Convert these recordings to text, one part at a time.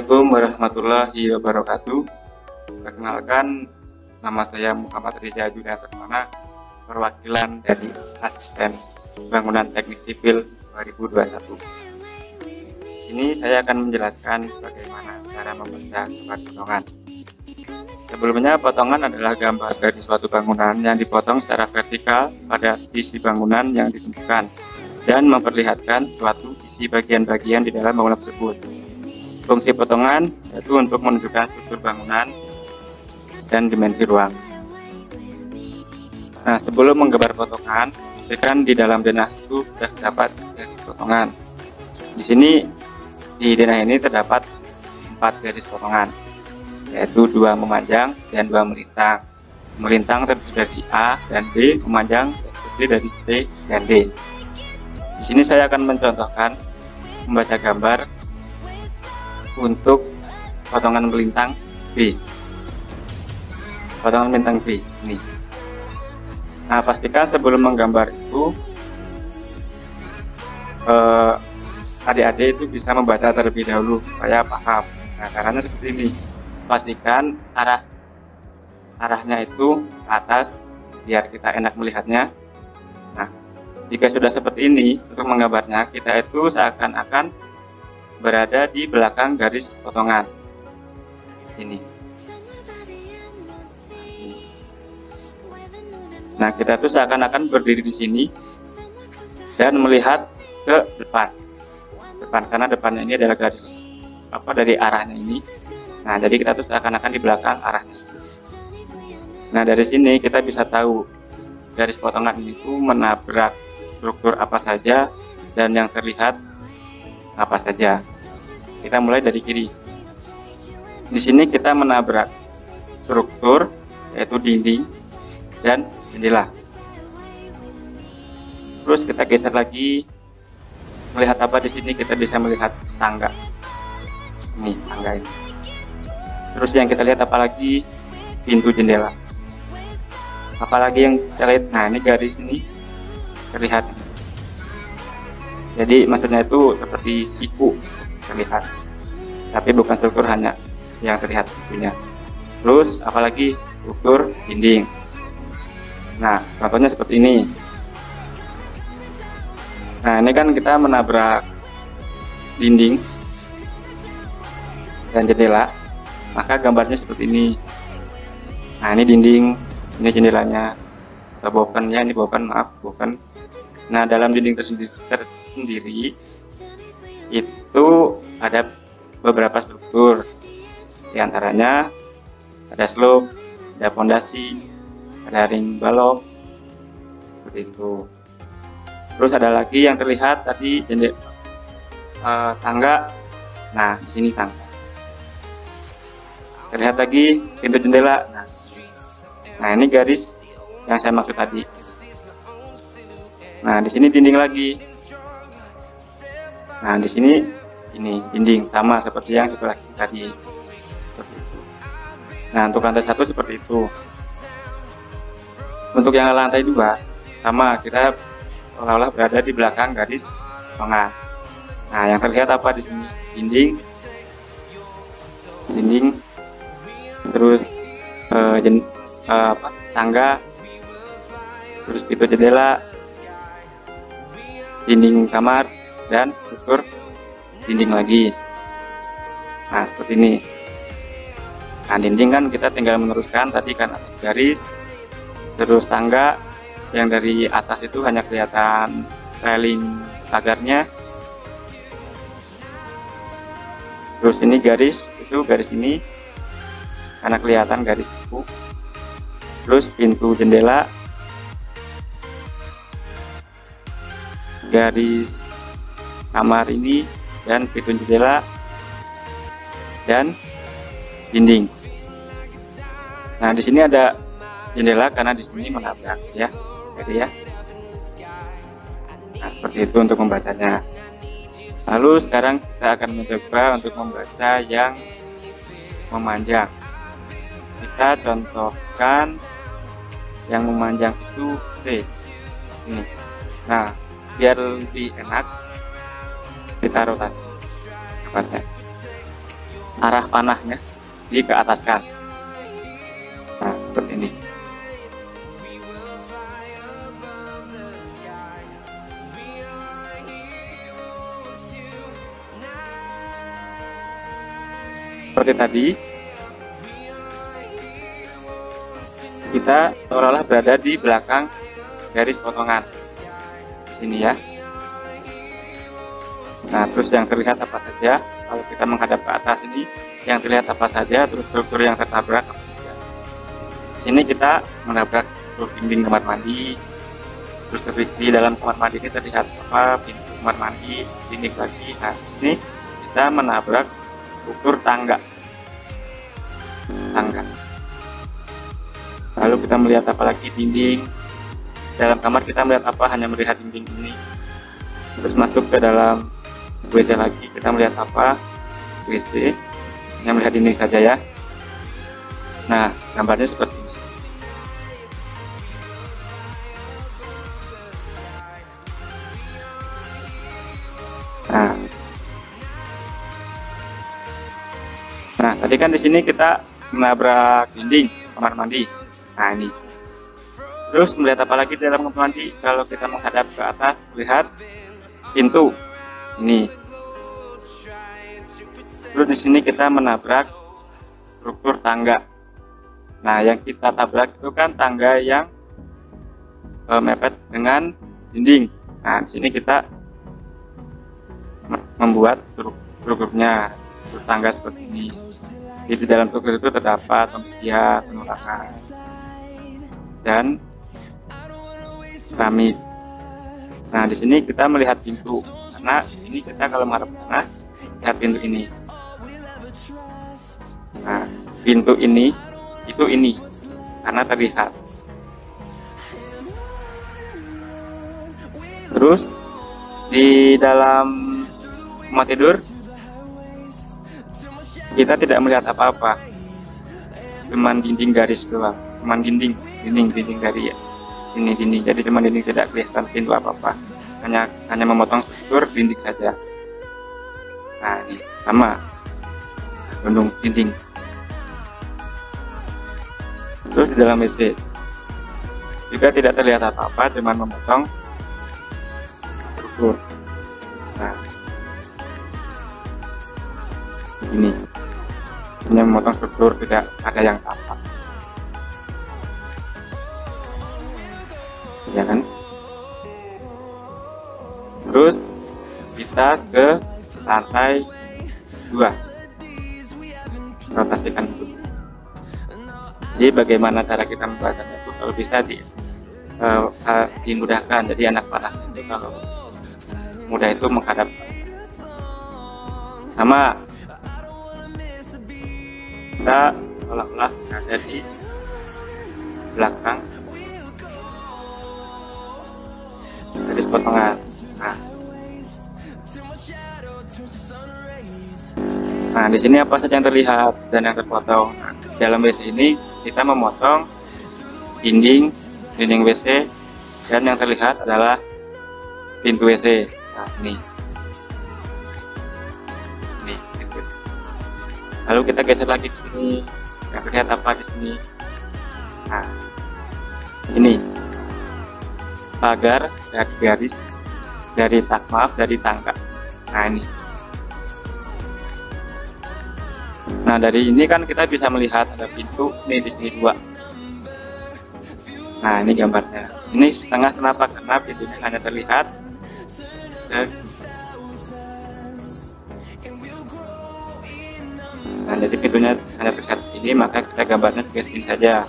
Assalamualaikum warahmatullahi wabarakatuh. Perkenalkan, nama saya Muhammad Riza Julianto, perwakilan dari Asisten Bangunan Teknik Sipil 2021. Ini saya akan menjelaskan bagaimana cara membaca gambar potongan. Sebelumnya, potongan adalah gambar dari suatu bangunan yang dipotong secara vertikal pada sisi bangunan yang ditentukan dan memperlihatkan suatu isi bagian-bagian di dalam bangunan tersebut. Fungsi potongan yaitu untuk menunjukkan struktur bangunan dan dimensi ruang. Nah, sebelum menggambar potongan, pastikan di dalam denah itu sudah terdapat garis potongan. Di sini di denah ini terdapat 4 garis potongan, yaitu 2 memanjang dan 2 melintang. Melintang terdiri dari A dan B, memanjang terdiri dari C dan D. Di sini saya akan mencontohkan membaca gambar untuk potongan melintang B. Potongan melintang B ini. Nah, pastikan sebelum menggambar itu adik-adik itu bisa membaca terlebih dahulu supaya paham. Nah, caranya seperti ini. Pastikan arahnya itu ke atas biar kita enak melihatnya. Nah, jika sudah seperti ini, untuk menggambarnya kita itu seakan-akan berada di belakang garis potongan ini. Nah, kita tuh seakan-akan berdiri di sini dan melihat ke depan karena depannya ini adalah garis dari arahnya ini. Nah, jadi kita tuh seakan-akan di belakang arahnya. Nah, dari sini kita bisa tahu garis potongan itu menabrak struktur apa saja dan yang terlihat apa saja. Kita mulai dari kiri. Di sini kita menabrak struktur yaitu dinding dan jendela. Terus kita geser lagi, melihat apa di sini? Kita bisa melihat tangga. Ini tangga ini. Terus yang kita lihat apalagi? Pintu jendela. Apalagi yang kita lihat? Nah, ini garis ini terlihat. Jadi maksudnya itu seperti siku terlihat, tapi bukan struktur hanya yang terlihat sikunya. Terus apalagi struktur dinding. Nah, contohnya seperti ini. Nah, ini kan kita menabrak dinding dan jendela, maka gambarnya seperti ini. Nah, ini dinding, ini jendelanya, atau bokennya, ini boken, maaf, boken. Nah, dalam dinding tersendiri itu ada beberapa struktur, di antaranya ada slope, ada fondasi, ada ring balok, seperti itu. Terus ada lagi yang terlihat tadi tangga. Nah, di sini tangga. Terlihat lagi pintu jendela. Nah, ini garis yang saya maksud tadi. Nah, di sini dinding lagi. Nah, di sini ini dinding sama seperti yang sebelah tadi. Nah, untuk lantai 1 seperti itu. Untuk yang lantai 2 sama, kita seolah-olah berada di belakang garis potongan. Nah, yang terlihat apa di sini? Dinding, terus tangga, terus pintu jendela, dinding kamar, dan struktur dinding lagi. Nah, seperti ini. Nah, dinding kan kita tinggal meneruskan tadi kan asal garis, terus tangga yang dari atas itu hanya kelihatan railing pagarnya. Terus ini garis, itu garis ini karena kelihatan garis itu. Terus pintu jendela, garis kamar ini, dan pintu jendela dan dinding. Nah, di sini ada jendela karena di sini menabrak ya. Jadi ya. Nah, seperti itu untuk membacanya. Lalu sekarang kita akan mencoba untuk membaca yang memanjang. Kita contohkan yang memanjang itu C. Ini. Nah, biar lebih enak kita rotasi. arah panahnya dikeataskan. Nah, seperti ini. Seperti tadi, kita seolah-olah berada di belakang garis potongan di sini ya. Nah, terus yang terlihat apa saja kalau kita menghadap ke atas ini, yang terlihat apa saja, terus struktur yang tertabrak apa saja. Di sini kita menabrak dinding kamar mandi, terus di dalam kamar mandi ini terlihat apa, pintu kamar mandi, dinding lagi. Nah, ini kita menabrak struktur tangga. Lalu kita melihat apa lagi, dinding. Dalam kamar kita melihat apa, hanya melihat dinding ini. Terus masuk ke dalam WC lagi, kita melihat apa, WC, hanya melihat dinding saja ya. Nah, gambarnya seperti ini. Nah, tadi kan di sini kita menabrak dinding kamar mandi. Nah, ini. Terus melihat apa lagi di dalam kamar mandi? Kalau kita menghadap ke atas, melihat pintu. Ini. Terus di sini kita menabrak struktur tangga. Nah, yang kita tabrak itu kan tangga yang mepet dengan dinding. Nah, di sini kita membuat strukturnya, tangga seperti ini. Di dalam struktur itu terdapat pembersihan, penolakan, dan keramik. Nah, di sini kita melihat pintu, karena ini kita kalau menghadap ke sana lihat pintu ini. Nah, pintu ini itu ini karena terlihat. Terus di dalam rumah tidur kita tidak melihat apa-apa, cuman dinding garis doang, cuman dinding dari ini dinding. Jadi cuman dinding, tidak kelihatan pintu apa-apa, hanya memotong struktur dinding saja. Nah, ini sama gunung dinding. Terus di dalam WC juga tidak terlihat apa-apa, cuman memotong struktur. Nah, ini hanya memotong struktur, tidak ada yang tampak, ya kan? Terus kita ke lantai 2, rotasikan dulu. Jadi bagaimana cara kita membuatnya itu, kalau bisa dimudahkan. Jadi anak panah itu kalau mudah itu menghadap sama, kita seolah-olah ada di belakang garis potongan. Nah, di sini apa saja yang terlihat dan yang terpotong. Nah, dalam WC ini kita memotong dinding WC, dan yang terlihat adalah pintu WC. Nah, ini. Lalu kita geser lagi ke sini, nggak terlihat apa di sini. Nah, ini pagar dari garis dari tangga. Nah, ini. Nah, dari ini kan kita bisa melihat ada pintu nih di sini 2. Nah, ini gambarnya. Ini setengah, kenapa? Karena pintunya hanya terlihat nah, jadi pintunya hanya terlihat ini, maka kita gambarnya sebagai segini saja.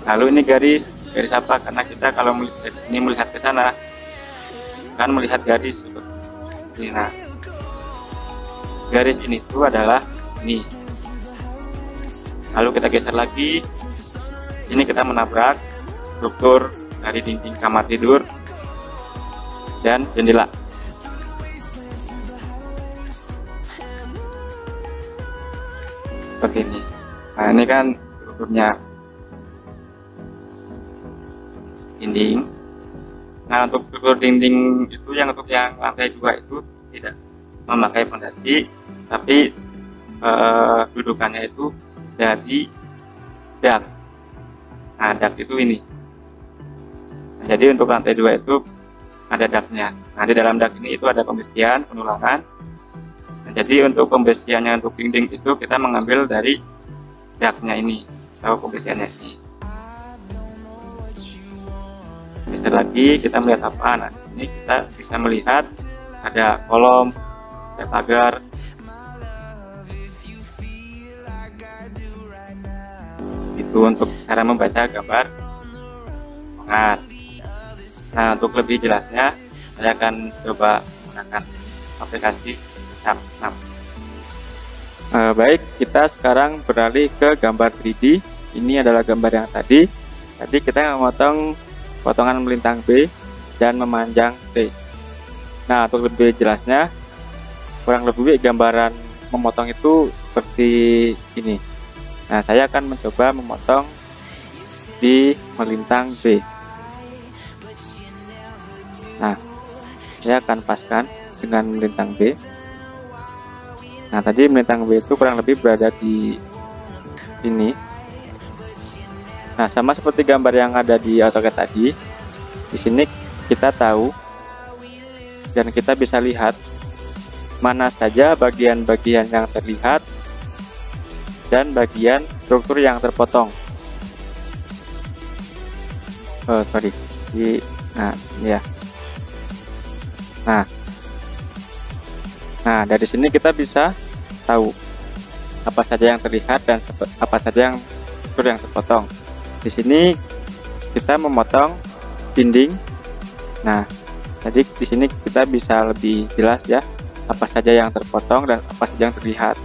Lalu ini garis apa? Karena kita kalau melihat dari sini melihat ke sana kan melihat garis seperti ini. Nah, garis ini tuh adalah ini. Lalu kita geser lagi, ini kita menabrak struktur dari dinding kamar tidur dan jendela. Seperti ini. Nah, ini kan strukturnya dinding. Nah, untuk struktur dinding itu, yang untuk yang lantai 2 itu tidak memakai fondasi, tapi dudukannya itu dari dak. Nah, dak itu ini. Nah, jadi untuk lantai 2 itu ada daknya. Nah, di dalam dak ini itu ada pembesian, penulangan. Nah, jadi untuk pembesiannya untuk dinding itu kita mengambil dari daknya ini atau pembesiannya ini. Bisa lagi kita melihat apa? Nah, ini kita bisa melihat ada kolom, ada pagar. Itu untuk cara membaca gambar ruangan. Nah, untuk lebih jelasnya saya akan coba menggunakan aplikasi SharpSnap. Baik, kita sekarang beralih ke gambar 3D. Ini adalah gambar yang tadi kita memotong potongan melintang B dan memanjang C. Nah, untuk lebih jelasnya, kurang lebih gambaran memotong itu seperti ini. Nah, saya akan mencoba memotong di melintang B. Nah, saya akan paskan dengan melintang B. Nah, tadi melintang B itu kurang lebih berada di sini. Nah, sama seperti gambar yang ada di AutoCAD tadi, di sini kita tahu dan kita bisa lihat mana saja bagian-bagian yang terlihat dan bagian struktur yang terpotong. Nah, ya. Nah, dari sini kita bisa tahu apa saja yang terlihat dan apa saja yang struktur yang terpotong. Di sini kita memotong dinding. Nah, jadi di sini kita bisa lebih jelas ya apa saja yang terpotong dan apa saja yang terlihat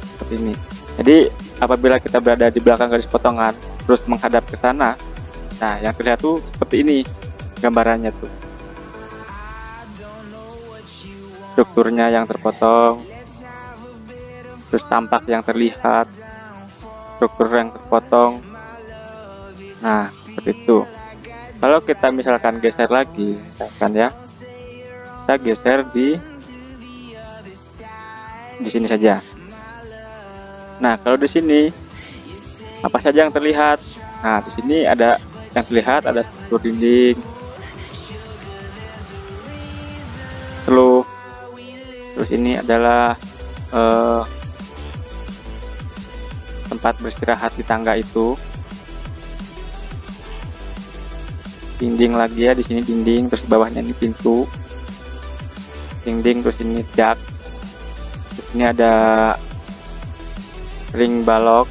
seperti ini. Jadi apabila kita berada di belakang garis potongan terus menghadap ke sana, nah yang terlihat tuh seperti ini gambarannya tuh. Strukturnya yang terpotong, terus tampak yang terlihat, struktur yang terpotong. Nah, seperti itu. Kalau kita misalkan geser lagi, misalkan ya, kita geser di sini saja. Nah, kalau di sini apa saja yang terlihat? Nah, di sini ada yang terlihat, ada struktur dinding, seluruh. Terus ini adalah tempat beristirahat di tangga itu. Dinding lagi ya, di sini dinding, terus bawahnya ini pintu. Dinding, terus ini jak. Terus ini ada ring balok.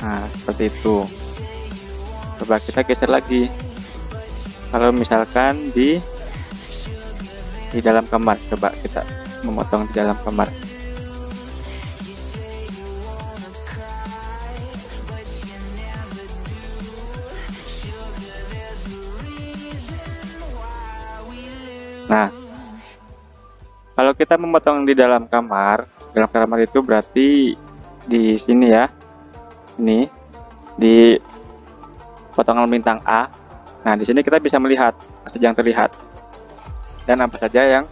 Nah, seperti itu. Coba kita geser lagi. Kalau misalkan di dalam kamar, coba kita memotong di dalam kamar. Nah, kalau kita memotong di dalam kamar itu berarti di sini ya, ini di potongan bintang A. Nah, di sini kita bisa melihat apa saja yang terlihat dan apa saja yang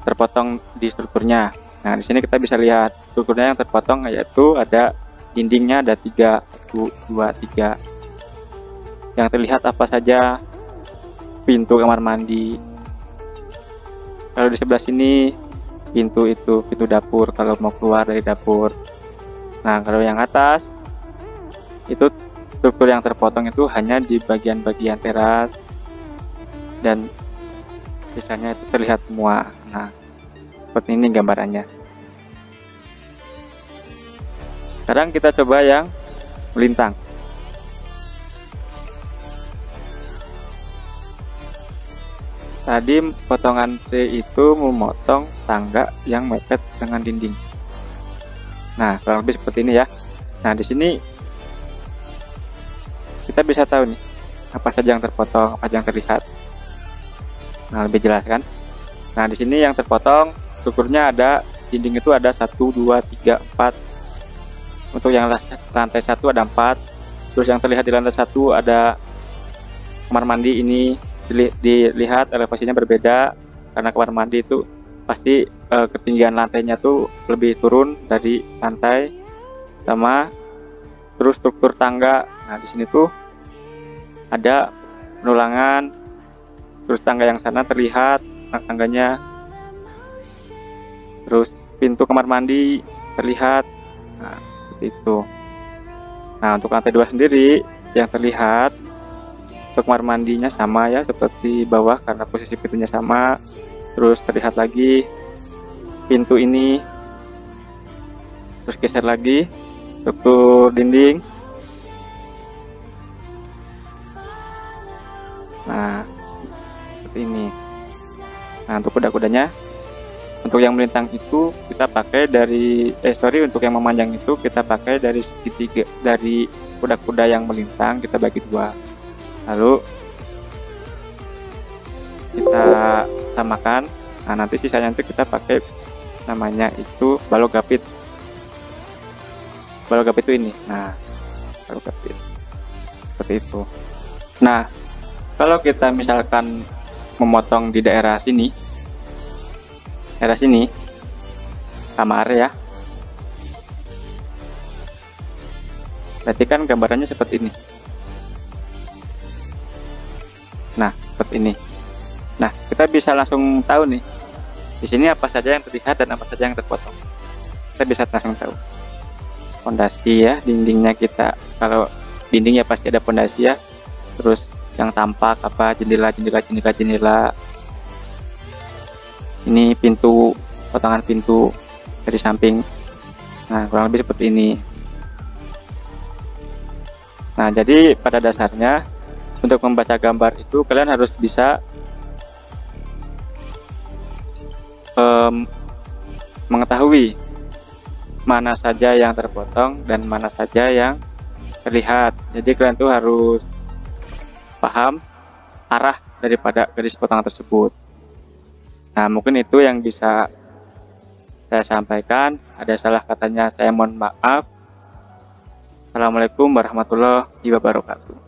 terpotong di strukturnya. Nah, di sini kita bisa lihat strukturnya yang terpotong, yaitu ada dindingnya ada 3, 1, 2, 3. Yang terlihat apa saja? Pintu kamar mandi. Kalau di sebelah sini pintu dapur kalau mau keluar dari dapur. Nah, kalau yang atas itu struktur yang terpotong itu hanya di bagian-bagian teras dan sisanya itu terlihat semua. Nah, seperti ini gambarannya. Sekarang kita coba yang melintang. Tadi potongan C itu memotong tangga yang mepet dengan dinding. Nah, kurang lebih seperti ini ya. Nah, di sini kita bisa tahu nih apa saja yang terpotong, apa saja yang terlihat. Nah, lebih jelas kan? Nah, di sini yang terpotong strukturnya ada dinding itu ada 1, 2, 3, 4. Untuk yang lantai 1 ada 4. Terus yang terlihat di lantai 1 ada kamar mandi. Ini dilihat elevasinya berbeda karena kamar mandi itu pasti ketinggian lantainya tuh lebih turun dari lantai, sama terus struktur tangga. Nah di sini tuh ada penulangan, terus tangga yang sana terlihat tangganya, terus pintu kamar mandi terlihat. Nah seperti itu. Nah untuk lantai 2 sendiri yang terlihat untuk kamar mandinya sama ya seperti bawah karena posisi pintunya sama. Terus terlihat lagi pintu ini, terus geser lagi struktur dinding. Nah seperti ini. Nah untuk kuda-kudanya, untuk yang melintang itu kita pakai dari untuk yang memanjang itu kita pakai dari segitiga dari kuda-kuda yang melintang, kita bagi dua, lalu kita samakan. Nah nanti sisanya itu kita pakai namanya itu balok gapit. Balok gapit itu ini. Nah balok gapit seperti itu. Nah kalau kita misalkan memotong di daerah sini kamar ya, berarti kan gambarannya seperti ini. Nah seperti ini. Nah kita bisa langsung tahu nih di sini apa saja yang terlihat dan apa saja yang terpotong. Kita bisa langsung tahu fondasi ya, dindingnya kita, kalau dinding ya pasti ada fondasi ya, terus yang tampak apa, jendela, ini pintu, potongan pintu dari samping. Nah kurang lebih seperti ini. Nah jadi pada dasarnya untuk membaca gambar itu kalian harus bisa mengetahui mana saja yang terpotong dan mana saja yang terlihat. Jadi kalian tuh harus paham arah daripada garis potongan tersebut. Nah mungkin itu yang bisa saya sampaikan. Ada salah katanya saya mohon maaf. Assalamualaikum warahmatullahi wabarakatuh.